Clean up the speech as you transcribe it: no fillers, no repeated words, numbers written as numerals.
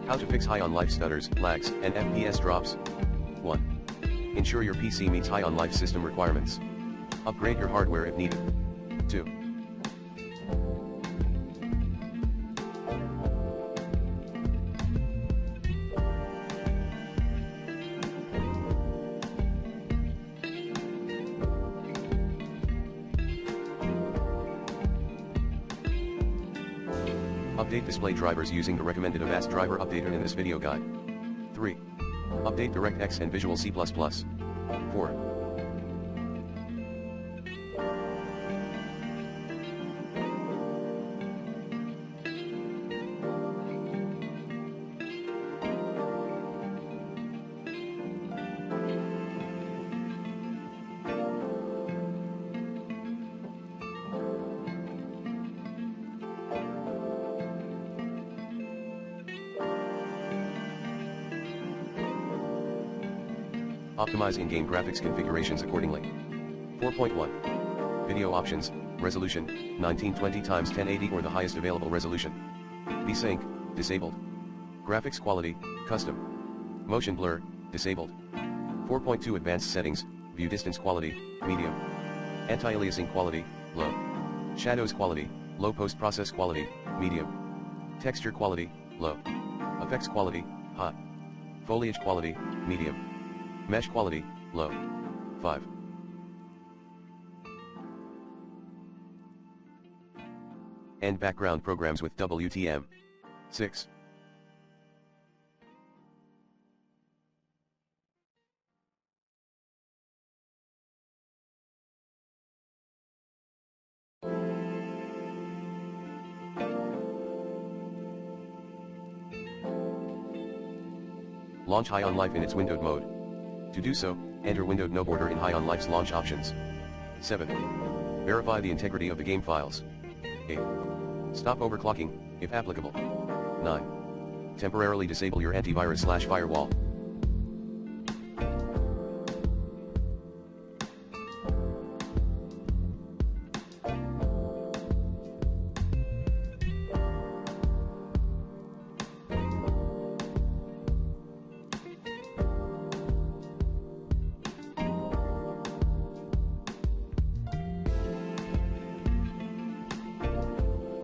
How to fix high on life stutters, lags, and FPS drops. 1. Ensure your PC meets high on life system requirements. Upgrade your hardware if needed. 2. Update display drivers using the recommended Avast driver updater in this video guide. 3. Update DirectX and Visual C++. 4. Optimize in-game graphics configurations accordingly. 4.1. Video options, resolution, 1920x1080 or the highest available resolution. VSync, disabled. Graphics quality, custom. Motion blur, disabled. 4.2 Advanced settings, view distance quality, medium. Anti-aliasing quality, low. Shadows quality, low. Post-process quality, medium. Texture quality, low. Effects quality, high. Foliage quality, medium. Mesh quality, low. 5. End background programs with WTM. 6. Launch High on Life in its windowed mode. To do so, enter windowed no border in High on Life's launch options. 7. Verify the integrity of the game files. 8. Stop overclocking, if applicable. 9. Temporarily disable your antivirus/firewall.